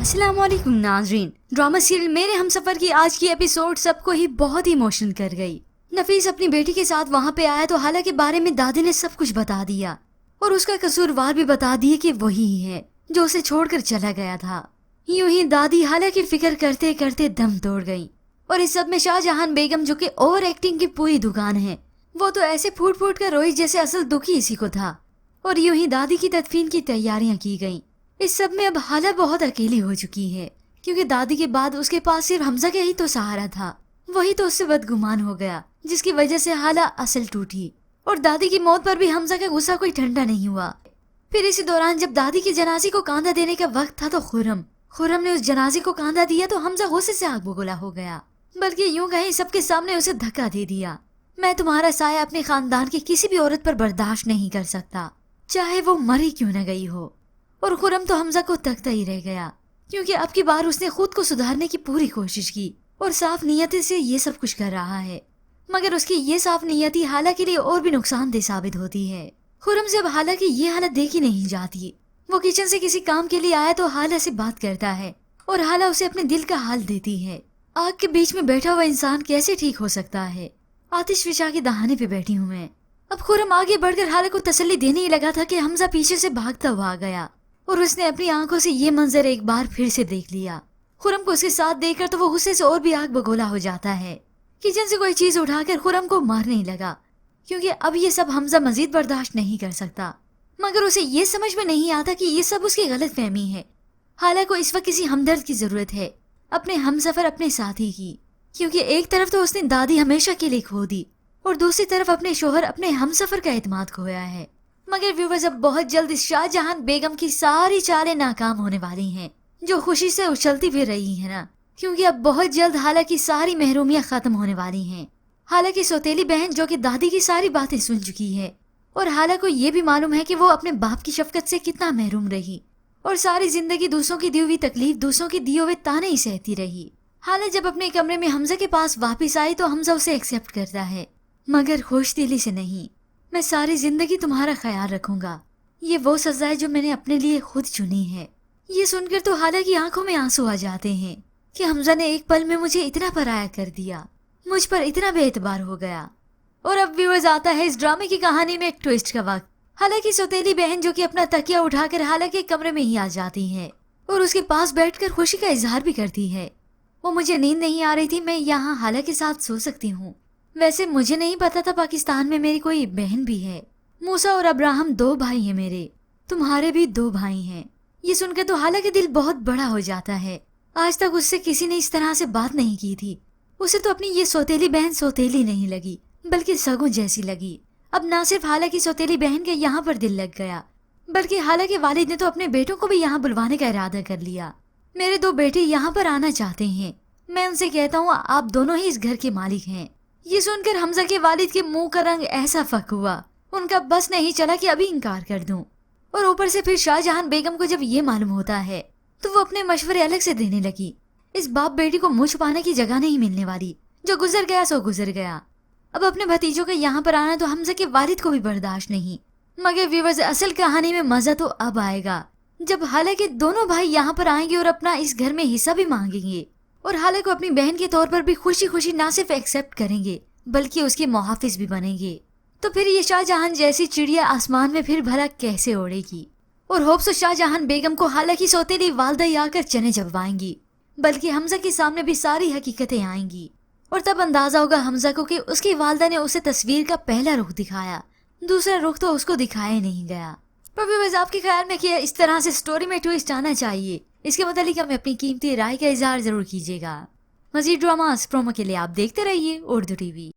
अस्सलाम वालेकुम नाजरीन। ड्रामा सीरियल मेरे हमसफर की आज की एपिसोड सबको ही बहुत ही इमोशनल कर गई। नफीस अपनी बेटी के साथ वहाँ पे आया तो हाला के बारे में दादी ने सब कुछ बता दिया और उसका कसूरवार भी बता दिया कि वही है जो उसे छोड़कर चला गया था। यूं ही दादी हाला की फिक्र करते करते दम तोड़ गई और इस सब में शाहजहान बेगम जो कि ओवर एक्टिंग की पूरी दुकान है, वो तो ऐसे फूट फूट कर रोई जैसे असल दुखी इसी को था। और यूं ही दादी की तदफीन की तैयारियां की गईं। इस सब में अब हाला बहुत अकेली हो चुकी है क्योंकि दादी के बाद उसके पास सिर्फ हमजा का ही तो सहारा था। वही तो उससे बदगुमान हो गया जिसकी वजह से हाला असल टूटी और दादी की मौत पर भी हमजा का गुस्सा कोई ठंडा नहीं हुआ। फिर इसी दौरान जब दादी की जनाजे को कांधा देने का वक्त था तो खुरम ने उस जनाजे को कांधा दिया तो हमजा गुस्से से आग बगोला हो गया, बल्कि यूं कहीं सबके सामने उसे धक्का दे दिया। मैं तुम्हारा साया अपने खानदान की किसी भी औरत पर बर्दाश्त नहीं कर सकता, चाहे वो मरी क्यों न गई हो। और खुरम तो हमजा को तकता ही रह गया क्योंकि अब की बार उसने खुद को सुधारने की पूरी कोशिश की और साफ नीयत से ये सब कुछ कर रहा है, मगर उसकी ये साफ नीयती हाला के लिए और भी नुकसानदेह साबित होती है। खुरम से अब हाला की ये हालत देखी नहीं जाती। वो किचन से किसी काम के लिए आया तो हाला से बात करता है और हाला उसे अपने दिल का हाल देती है। आग के बीच में बैठा हुआ इंसान कैसे ठीक हो सकता है। आतिश फिशा के दहाने पे बैठी हूँ मैं। अब खुरम आगे बढ़कर हाला को तसल्ली देने ही लगा था कि हमजा पीछे से भागता हुआ आ गया और उसने अपनी आंखों से ये मंजर एक बार फिर से देख लिया। खुरम को उसके साथ देखकर तो वो गुस्से से और भी आग बगोला हो जाता है। किचन से कोई चीज उठाकर खुरम को मारने ही लगा क्योंकि अब ये सब हमजा मजीद बर्दाश्त नहीं कर सकता, मगर उसे ये समझ में नहीं आता कि ये सब उसकी गलत फहमी है। हाला को इस वक्त किसी हमदर्द की जरूरत है, अपने हमसफर अपने साथी की, क्योंकि एक तरफ तो उसने दादी हमेशा के लिए खो दी और दूसरी तरफ अपने शोहर अपने हमसफर का एतमाद खोया है। मगर व्यूवर्स, अब बहुत जल्द इस शाहजहान बेगम की सारी चालें नाकाम होने वाली हैं, जो खुशी से उछलती भी रही है ना, क्योंकि अब बहुत जल्द हाला की सारी महरूमियां खत्म होने वाली हैं। हाला की सौतेली बहन जो कि दादी की सारी बातें सुन चुकी है और हाला को ये भी मालूम है कि वो अपने बाप की शफकत से कितना महरूम रही और सारी जिंदगी दूसरों की दी हुई तकलीफ, दूसरों की दिए हुए ताने ही सहती रही। हाला जब अपने कमरे में हमजा के पास वापिस आई तो हमजा उसे एक्सेप्ट करता है, मगर खुश दिली से नहीं। मैं सारी जिंदगी तुम्हारा ख्याल रखूंगा, ये वो सजा है जो मैंने अपने लिए खुद चुनी है। ये सुनकर तो हाला की आंखों में आंसू आ जाते हैं कि हमजा ने एक पल में मुझे इतना पराया कर दिया, मुझ पर इतना बेएतबार हो गया। और अब व्यूअर्स, आता है इस ड्रामे की कहानी में एक ट्विस्ट का वक्त। हाला की सौतेली बहन जो कि अपना तकिया उठाकर हाला के कमरे में ही आ जाती है और उसके पास बैठकर खुशी का इजहार भी करती है। वो मुझे नींद नहीं आ रही थी, मैं यहाँ हाला के साथ सो सकती हूँ। वैसे मुझे नहीं पता था पाकिस्तान में मेरी कोई बहन भी है। मूसा और अब्राहम 2 भाई हैं मेरे, तुम्हारे भी 2 भाई हैं। ये सुनकर तो हाला का दिल बहुत बड़ा हो जाता है। आज तक उससे किसी ने इस तरह से बात नहीं की थी। उसे तो अपनी ये सौतेली बहन सौतेली नहीं लगी, बल्कि सगुन जैसी लगी। अब ना सिर्फ हाला की सौतेली बहन के यहाँ पर दिल लग गया, बल्कि हाला के वालिद ने तो अपने बेटों को भी यहाँ बुलवाने का इरादा कर लिया। मेरे 2 बेटे यहाँ पर आना चाहते हैं। मैं उनसे कहता हूँ आप दोनों ही इस घर के मालिक हैं। ये सुनकर हमजा के वालिद के मुंह का रंग ऐसा फक हुआ, उनका बस नहीं चला कि अभी इनकार कर दूं। और ऊपर से फिर शाहजहान बेगम को जब ये मालूम होता है तो वो अपने मशवरे अलग से देने लगी। इस बाप बेटी को मुंह छुपाने की जगह नहीं मिलने वाली, जो गुजर गया सो गुजर गया। अब अपने भतीजों का यहाँ पर आना तो हमजा के वालिद को भी बर्दाश्त नहीं। मगर व्यूअर्स, असल कहानी में मजा तो अब आएगा जब हाला के दोनों भाई यहाँ पर आएंगे और अपना इस घर में हिस्सा भी मांगेंगे और हाला को अपनी बहन के तौर पर भी खुशी खुशी ना सिर्फ एक्सेप्ट करेंगे बल्कि उसके मुहाफिज भी बनेंगे। तो फिर ये शाहजहान जैसी चिड़िया आसमान में फिर भला कैसे उड़ेगी। और होप्स शाहजहान बेगम को हाला की सौतेली वालदा ही आकर चने चबवाएंगी, बल्कि हमजा के सामने भी सारी हकीकतें आएंगी और तब अंदाजा होगा हमजा को कि उसकी वालदा ने उसे तस्वीर का पहला रुख दिखाया, दूसरा रुख तो उसको दिखाया नहीं गया। पर व्यूअर्स, आपके ख्याल में क्या इस तरह से स्टोरी में ट्विस्ट आना चाहिए? इसके मतलब हमें अपनी कीमती राय का इजहार जरूर कीजिएगा। मजीद ड्रामास प्रोमो के लिए आप देखते रहिए उर्दू टीवी।